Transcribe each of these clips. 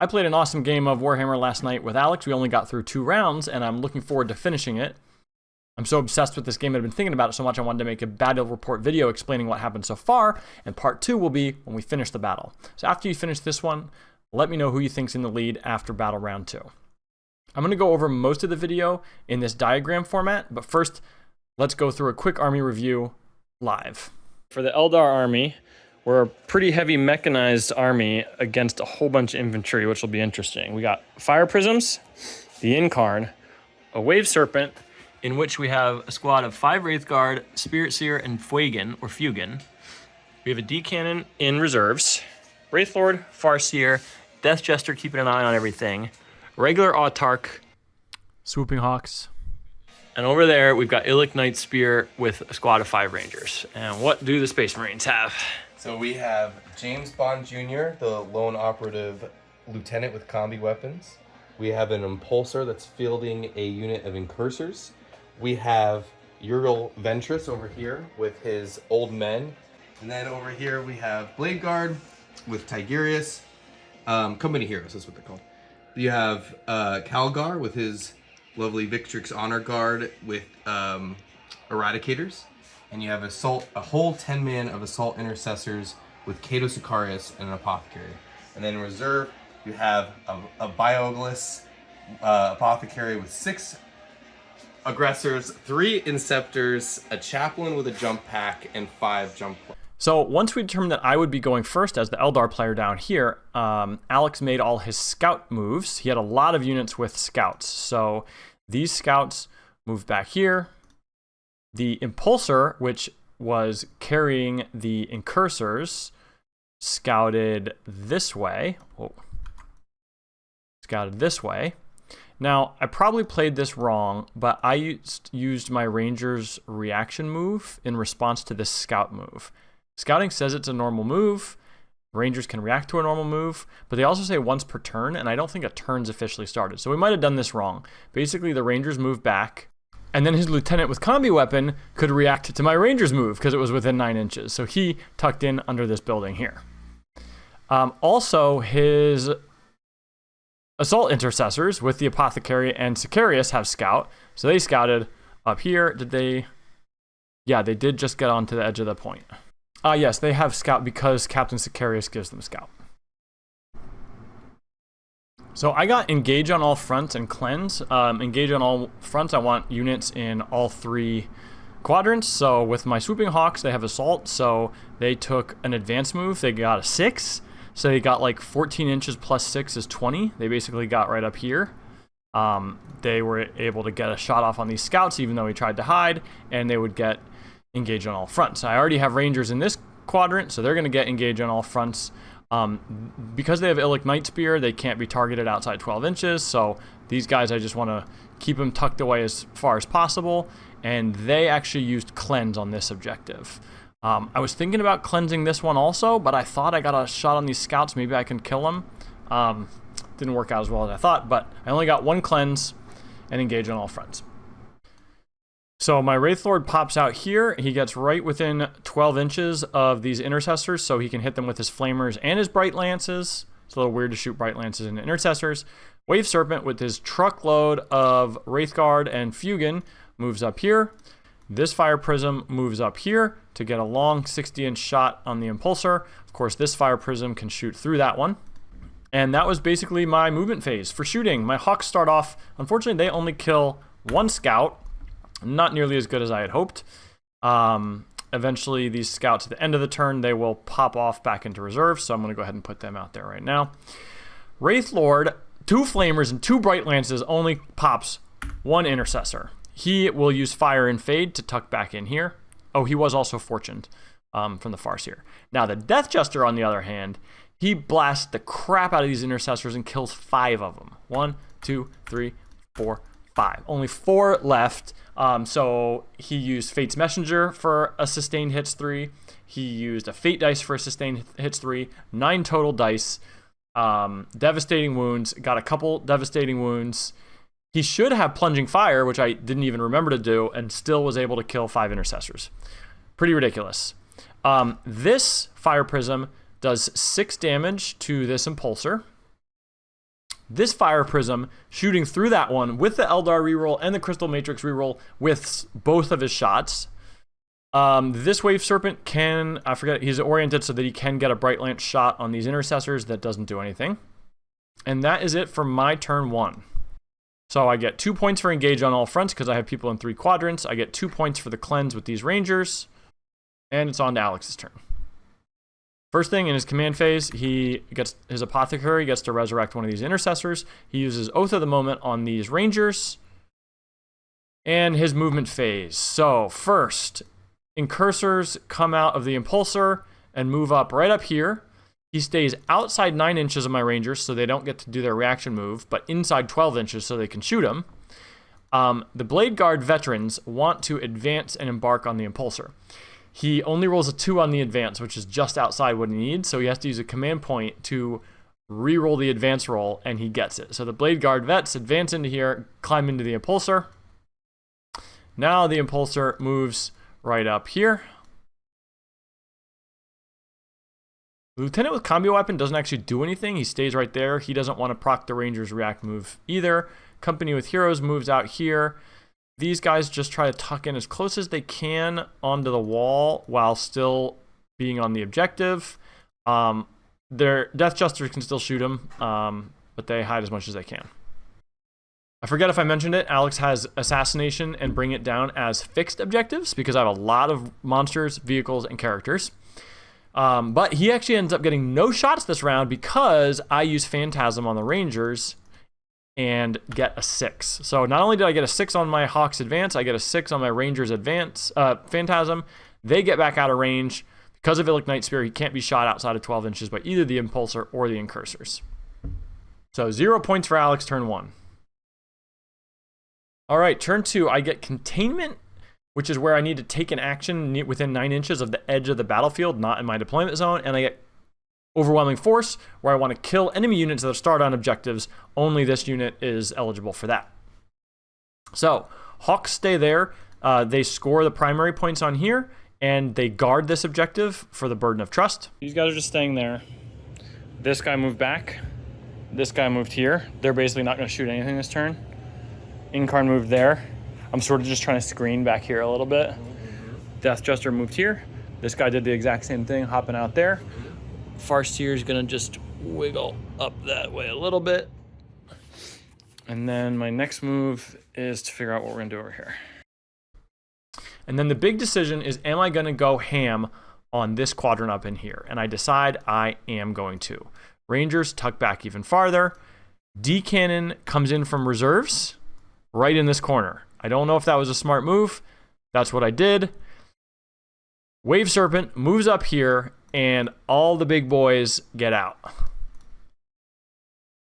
I played an awesome game of Warhammer last night with Alex. We only got through 2 rounds, and I'm looking forward to finishing it. I'm so obsessed with this game, I've been thinking about it so much, I wanted to make a battle report video explaining what happened so far, and part 2 will be when we finish the battle. So after you finish this one, let me know who you think's in the lead after battle round 2. I'm going to go over most of the video in this diagram format, but first, let's go through a quick army review live. For the Eldar army, we're a pretty heavy mechanized army against a whole bunch of infantry, which will be interesting. We got fire prisms, the Yncarne, a wave serpent, in which we have a squad of 5 Wraith Guard, Spirit Seer, and Fuegan, or Fuegan. We have a D-Cannon in reserves, Wraith Lord, Farseer, Death Jester keeping an eye on everything, regular Autarch, Swooping Hawks, and over there we've got Illic Nightspear with a squad of 5 Rangers. And what do the Space Marines have? So we have James Bond Jr., the lone operative lieutenant with combi weapons. We have an Impulsor that's fielding a unit of Incursors. We have Uriel Ventress over here with his old men. And then over here we have Blade Guard with Tigurius. Company Heroes is what they're called. You have Calgar with his lovely Victrix Honor Guard with Eradicators. And you have a whole 10-man of Assault Intercessors with Cato Sicarius and an Apothecary. And then in reserve, you have a Bioglus Apothecary with 6 Aggressors, 3 Inceptors, a Chaplain with a Jump Pack, and 5 Jump. So once we determined that I would be going first as the Eldar player down here, Alex made all his scout moves. He had a lot of units with scouts. So these scouts moved back here. The Impulsor, which was carrying the Incursors, scouted this way. Whoa. Scouted this way. Now, I probably played this wrong, but I used my Ranger's reaction move in response to this scout move. Scouting says it's a normal move. Rangers can react to a normal move, but they also say once per turn, and I don't think a turn's officially started. So we might have done this wrong. Basically, the Rangers moved back, and then his lieutenant with combi weapon could react to my Ranger's move because it was within 9 inches. So he tucked in under this building here. Also, his Assault Intercessors with the Apothecary and Sicarius have scout. So they scouted up here. Did they? Yeah, they did just get onto the edge of the point. Yes, they have scout because Captain Sicarius gives them scout. So I got engage on all fronts and cleanse. Engage on all fronts, I want units in all 3 quadrants. So with my Swooping Hawks, they have assault. So they took an advance move. They got a 6. So they got like 14 inches plus 6 is 20. They basically got right up here. They were able to get a shot off on these scouts, even though he tried to hide, and they would get engage on all fronts. I already have Rangers in this quadrant, so they're going to get engage on all fronts. Because they have Illic Nightspear, they can't be targeted outside 12 inches, so these guys, I just want to keep them tucked away as far as possible, and they actually used cleanse on this objective. I was thinking about cleansing this one also, but I thought I got a shot on these scouts, maybe I can kill them. Didn't work out as well as I thought, but I only got 1 cleanse and engage on all fronts. So my Wraith Lord pops out here. He gets right within 12 inches of these Intercessors, so he can hit them with his Flamers and his Bright Lances. It's a little weird to shoot Bright Lances into Intercessors. Wave Serpent with his truckload of Wraith Guard and Fuegan moves up here. This Fire Prism moves up here to get a long 60-inch shot on the Impulsor. Of course, this Fire Prism can shoot through that one. And that was basically my movement phase. For shooting, my Hawks start off, unfortunately, they only kill 1 scout. Not nearly as good as I had hoped. Eventually, these scouts at the end of the turn, they will pop off back into reserve, so I'm going to go ahead and put them out there right now. Wraith Lord, 2 Flamers and 2 Bright Lances, only pops 1 Intercessor. He will use Fire and Fade to tuck back in here. Oh, he was also fortuned from the Farseer. Now, the Death Jester, on the other hand, he blasts the crap out of these Intercessors and kills 5 of them. 1, 2, 3, 4, 5. Only 4 left. So he used Fate's Messenger for a sustained hits 3. He used a Fate dice for a sustained hits 3. 9 total dice. Devastating wounds. Got a couple devastating wounds. He should have Plunging Fire, which I didn't even remember to do, and still was able to kill 5 Intercessors. Pretty ridiculous. This Fire Prism does 6 damage to this Impulsor. this Fire Prism, shooting through that one with the Eldar reroll and the Crystal Matrix reroll with both of his shots. This Wave Serpent can, I forget, he's oriented so that he can get a Bright Lance shot on these intercessors that doesn't do anything. And that is it for my turn 1. So I get 2 points for engage on all fronts because I have people in 3 quadrants. I get 2 points for the cleanse with these rangers. And it's on to Alex's turn. First thing in his command phase, he gets his Apothecary, gets to resurrect one of these intercessors. He uses Oath of the Moment on these rangers. And his movement phase. So first, Incursors come out of the Impulsor and move up right up here. He stays outside 9 inches of my rangers so they don't get to do their reaction move, but inside 12 inches so they can shoot him. The Blade Guard veterans want to advance and embark on the Impulsor. He only rolls a 2 on the advance, which is just outside what he needs, so he has to use a command point to re-roll the advance roll, and he gets it. So the Blade Guard vets advance into here, climb into the Impulsor. Now the Impulsor moves right up here. Lieutenant with combi weapon doesn't actually do anything. He stays right there. He doesn't want to proc the Ranger's react move either. Company with Heroes moves out here. These guys just try to tuck in as close as they can onto the wall while still being on the objective. Their Death Jesters can still shoot them, but they hide as much as they can. I forget if I mentioned it, Alex has Assassination and Bring It Down as fixed objectives because I have a lot of monsters, vehicles, and characters. But he actually ends up getting no shots this round because I use Phantasm on the Rangers and get a 6. So not only did I get a 6 on my Hawks advance, I get a 6 on my Rangers advance Phantasm. They get back out of range. Because of Illic Nightspear, he can't be shot outside of 12 inches by either the Impulsor or the Incursors. So 0 points for Alex, turn 1. All right, turn 2, I get Containment, which is where I need to take an action within 9 inches of the edge of the battlefield, not in my deployment zone, and I get Overwhelming Force, where I want to kill enemy units that start on objectives. Only this unit is eligible for that. So, Hawks stay there. They score the primary points on here, and they guard this objective for the Burden of Trust. These guys are just staying there. This guy moved back. This guy moved here. They're basically not going to shoot anything this turn. Yncarne moved there. I'm sort of just trying to screen back here a little bit. Death Jester moved here. This guy did the exact same thing, hopping out there. Farseer is going to just wiggle up that way a little bit. And then my next move is to figure out what we're going to do over here. And then the big decision is, am I going to go ham on this quadrant up in here? And I decide I am going to. Rangers tuck back even farther. D-Cannon comes in from reserves right in this corner. I don't know if that was a smart move. That's what I did. Wave Serpent moves up here, and all the big boys get out.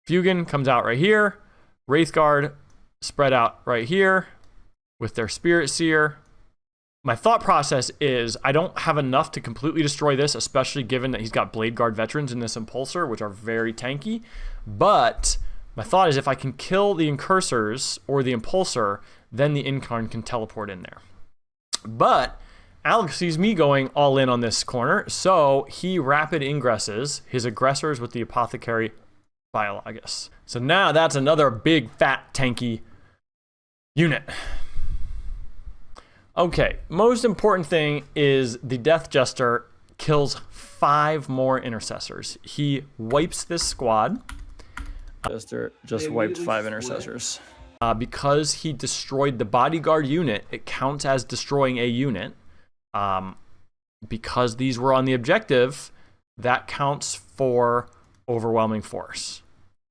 Fuegan comes out right here. Wraithguard spread out right here with their Spirit Seer. My thought process is I don't have enough to completely destroy this, especially given that he's got Blade Guard veterans in this Impulsor, which are very tanky. But my thought is if I can kill the Incursors or the Impulsor, then the Yncarne can teleport in there. But Alex sees me going all in on this corner, so he rapid ingresses his aggressors with the Apothecary Biologus. So now that's another big, fat, tanky unit. Okay, most important thing is the Death Jester kills 5 more intercessors. He wipes this squad. Jester just wiped 5 intercessors. Because he destroyed the bodyguard unit, it counts as destroying a unit. Because these were on the objective, that counts for overwhelming force.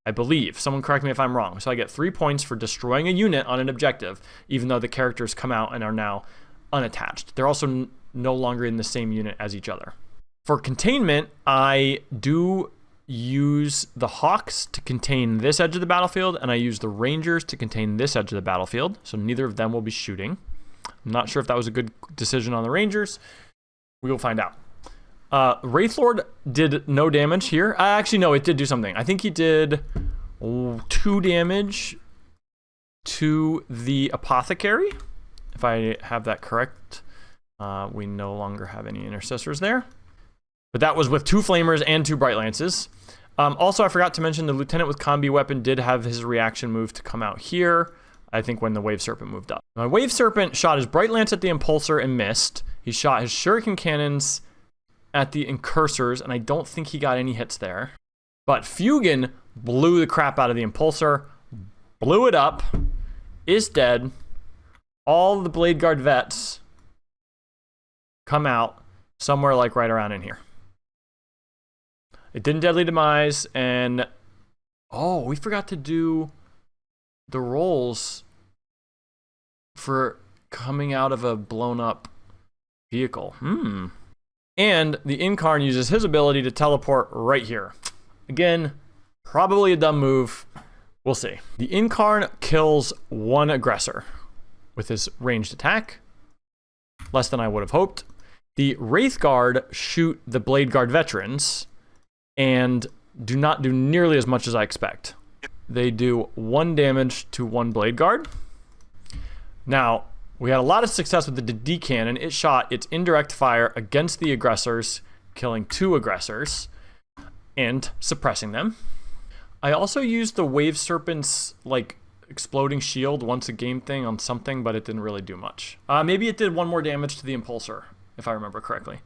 I believe. Someone correct me if I'm wrong. So I get 3 points for destroying a unit on an objective, even though the characters come out and are now unattached. They're also no longer in the same unit as each other. For containment, I do use the Hawks to contain this edge of the battlefield, and I use the Rangers to contain this edge of the battlefield, so neither of them will be shooting. I'm not sure if that was a good decision on the Rangers. We will find out. Wraithlord did no damage here. Actually, no, it did do something. I think he did 2 damage to the Apothecary, if I have that correct. We no longer have any intercessors there. But that was with 2 Flamers and 2 Bright Lances. Also, I forgot to mention the Lieutenant with Combi Weapon did have his reaction move to come out here, I think when the Wave Serpent moved up. My Wave Serpent shot his Bright Lance at the Impulsor and missed. He shot his Shuriken Cannons at the Incursors, and I don't think he got any hits there. But Fuegan blew the crap out of the Impulsor, blew it up, is dead. All the Blade Guard vets come out somewhere like right around in here. It didn't deadly demise, and oh, we forgot to do the rolls for coming out of a blown up vehicle. And the Yncarne uses his ability to teleport right here. Again, probably a dumb move. We'll see. The Yncarne kills one aggressor with his ranged attack. Less than I would have hoped. The Wraith Guard shoot the Blade Guard veterans and do not do nearly as much as I expect. They do 1 damage to 1 Blade Guard. Now, we had a lot of success with the D cannon. It shot its indirect fire against the aggressors, killing 2 aggressors and suppressing them. I also used the Wave Serpent's like exploding shield once a game thing on something, but it didn't really do much. Maybe it did 1 more damage to the Impulsor, if I remember correctly.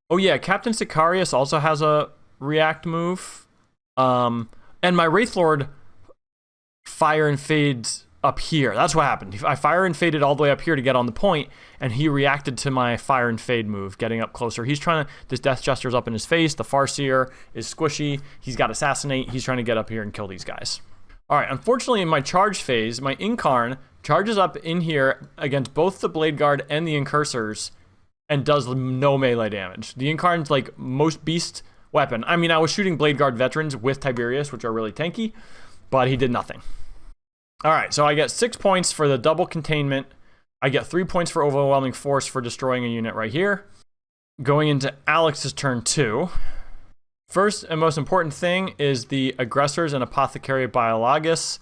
Oh yeah, Captain Sicarius also has a react move. And my Wraithlord fire and fades up here. That's what happened. I fire and faded all the way up here to get on the point, and he reacted to my fire and fade move, getting up closer. He's trying to, this Death Jester's up in his face. The Farseer is squishy. He's got Assassinate. He's trying to get up here and kill these guys. All right, unfortunately, in my charge phase, my Yncarne charges up in here against both the Blade Guard and the Incursors and does no melee damage. The Yncarne's like most beast weapon. I mean, I was shooting Blade Guard veterans with Tiberius, which are really tanky, but he did nothing. All right, so I get 6 points for the double containment. I get 3 points for overwhelming force for destroying a unit right here. Going into Alex's turn 2. First and most important thing is the aggressors and Apothecary Biologus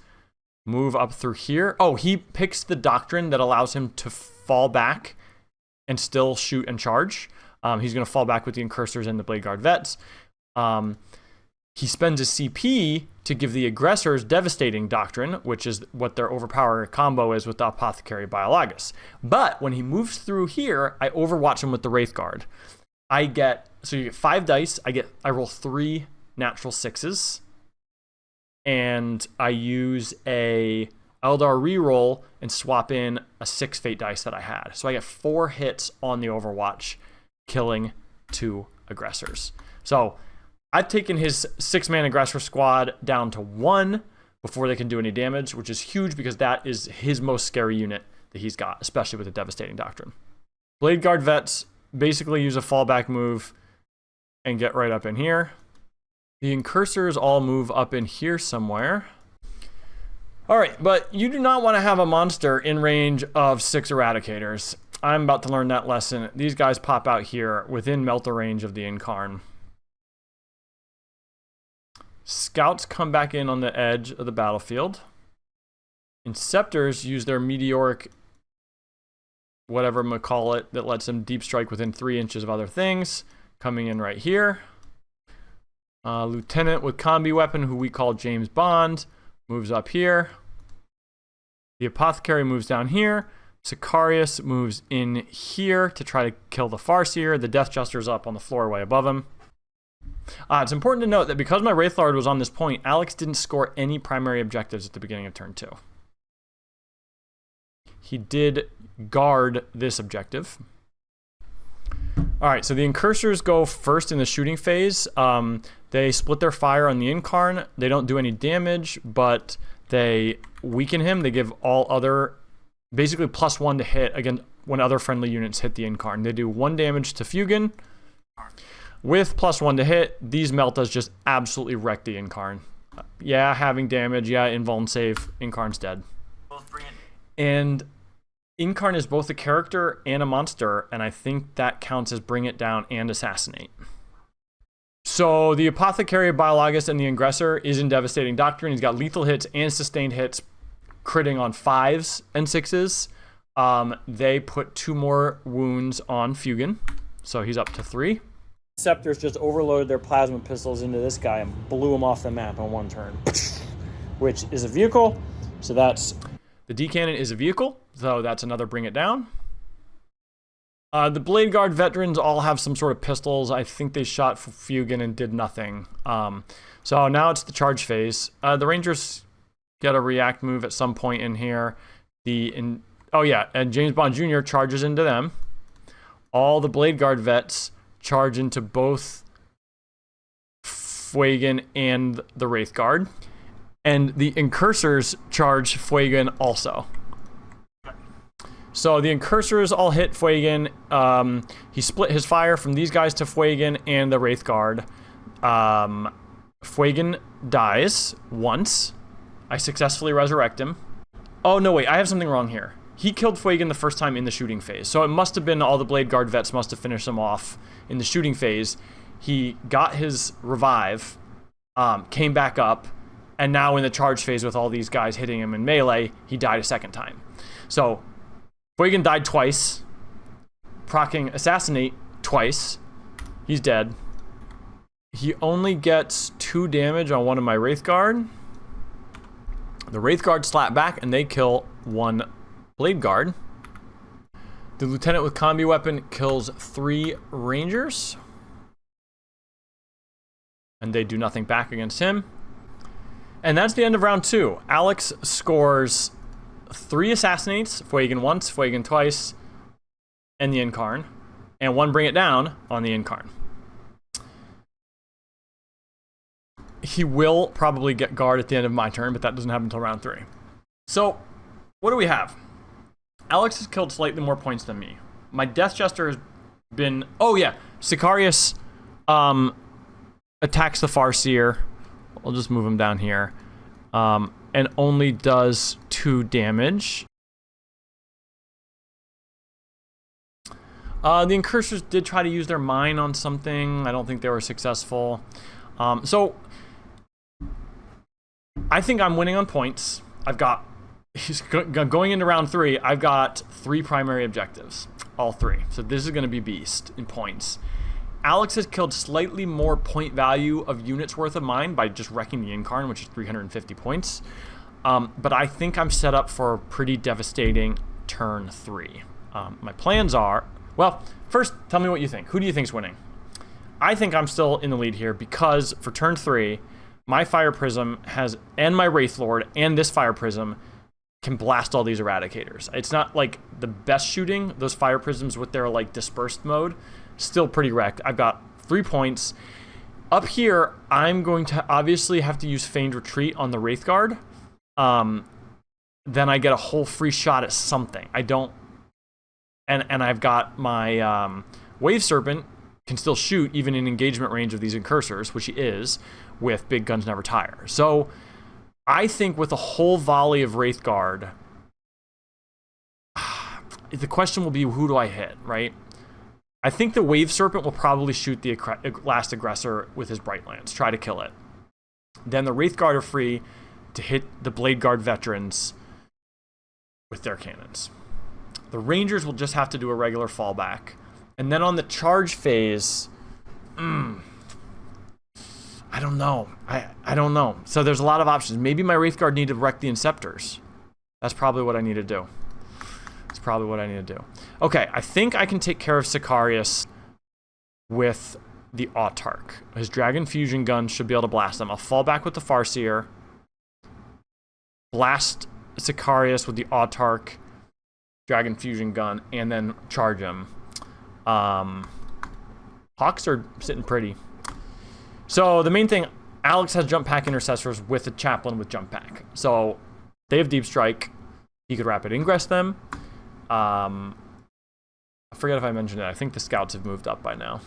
move up through here. Oh, he picks the doctrine that allows him to fall back and still shoot and charge. He's going to fall back with the Incursors and the Blade Guard vets. He spends a CP to give the aggressors Devastating Doctrine, which is what their overpower combo is with the Apothecary Biologus. But when he moves through here, I overwatch him with the Wraith Guard. So you get 5 dice. I roll 3 natural 6s. And I use a Eldar reroll and swap in a 6 fate dice that I had. So I get 4 hits on the overwatch, killing 2 aggressors. So I've taken his 6-man aggressor squad down to 1 before they can do any damage, which is huge because that is his most scary unit that he's got, especially with the Devastating Doctrine. Blade Guard vets basically use a fallback move and get right up in here. The Incursors all move up in here somewhere. All right, but you do not want to have a monster in range of 6 Eradicators. I'm about to learn that lesson. These guys pop out here within melter range of the Yncarne. Scouts come back in on the edge of the battlefield. Inceptors use their meteoric, whatever I'm gonna call it, that lets them deep strike within 3 inches of other things, coming in right here. Lieutenant with combi weapon, who we call James Bond, moves up here. The Apothecary moves down here. Sicarius moves in here to try to kill the Farseer. The Death Jester's up on the floor way above him. It's important to note that because my Wraithlord was on this point, Alex didn't score any primary objectives at the beginning of turn 2. He did guard this objective. All right, so the Incursors go first in the shooting phase. They split their fire on the Yncarne. They don't do any damage, but they weaken him. They give all other, basically +1 to hit again when other friendly units hit the Yncarne. They do 1 damage to Fuegan. With +1 to hit, these Meltas just absolutely wreck the Yncarne. Yeah, having damage. Yeah, invuln save. Yncarne's dead. And Yncarne is both a character and a monster, and I think that counts as Bring It Down and Assassinate. So the Apothecary Biologus and the Aggressor is in Devastating Doctrine. He's got lethal hits and sustained hits, critting on 5s and 6s. They put 2 more wounds on Fuegan, so he's up to 3. Scepters just overloaded their plasma pistols into this guy and blew him off the map on one turn, which is a vehicle. So that's the D cannon is a vehicle, so that's another bring it down. The Blade Guard veterans all have some sort of pistols. I think they shot Fuegan and did nothing. So now it's the charge phase. The Rangers get a react move at some point in here. And James Bond Jr. charges into them. All the Blade Guard vets charge into both Fuegan and the Wraith Guard. And the Incursors charge Fuegan also. So the Incursors all hit Fuegan. He split his fire from these guys to Fuegan and the Wraith Guard. Fuegan dies once. I successfully resurrect him. Oh, no, wait, I have something wrong here. He killed Fuegan the first time in the shooting phase. So it must have been all the Blade Guard vets must have finished him off in the shooting phase. He got his revive, came back up, and now in the charge phase with all these guys hitting him in melee, he died a second time. So Fuegan died twice, proccing Assassinate twice. He's dead. He only gets 2 damage on one of my Wraith Guard. The Wraith Guard slap back and they kill 1 Blade Guard. The Lieutenant with combi weapon kills 3 Rangers. And they do nothing back against him. And that's the end of round 2. Alex scores 3 Assassinates, Fuegan once, Fuegan twice, and the Yncarne. And 1 Bring It Down on the Yncarne. He will probably get guard at the end of my turn, but that doesn't happen until round 3. So, what do we have? Alex has killed slightly more points than me. My Death Jester has been... Oh, yeah. Sicarius attacks the Farseer. I'll just move him down here. And only does 2 damage. The Incursors did try to use their mine on something. I don't think they were successful. So, I think I'm winning on points. Going into round 3, I've got 3 primary objectives. All 3. So this is going to be beast in points. Alex has killed slightly more point value of units worth of mine by just wrecking the Yncarne, which is 350 points. But I think I'm set up for a pretty devastating turn 3. My plans are... Well, first, tell me what you think. Who do you think is winning? I think I'm still in the lead here because for turn 3, my Fire Prism has... And my Wraith Lord and this Fire Prism can blast all these Eradicators. It's not like the best shooting. Those Fire Prisms with their like dispersed mode, still pretty wrecked. I've got 3 points. Up here, I'm going to obviously have to use Feigned Retreat on the Wraith Guard. Then I get a whole free shot at something. I don't... And I've got my Wave Serpent can still shoot even in engagement range of these Incursors, which he is, with Big Guns Never Tire. So I think with a whole volley of Wraith Guard, the question will be, who do I hit, right? I think the Wave Serpent will probably shoot the last aggressor with his Bright Lance, try to kill it. Then the Wraith Guard are free to hit the Blade Guard veterans with their cannons. The Rangers will just have to do a regular fallback. And then on the charge phase, I don't know. I don't know. So there's a lot of options. Maybe my Wraith Guard need to wreck the Inceptors. That's probably what I need to do. That's probably what I need to do. Okay, I think I can take care of Sicarius with the Autarch. His Dragon Fusion Gun should be able to blast them. I'll fall back with the Farseer. Blast Sicarius with the Autarch, Dragon Fusion Gun, and then charge him. Hawks are sitting pretty. So the main thing, Alex has Jump Pack Intercessors with a Chaplain with Jump Pack. So they have Deep Strike. He could Rapid Ingress them. I forget if I mentioned it. I think the Scouts have moved up by now.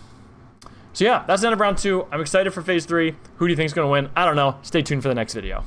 So yeah, that's the end of round 2. I'm excited for phase 3. Who do you think is going to win? I don't know. Stay tuned for the next video.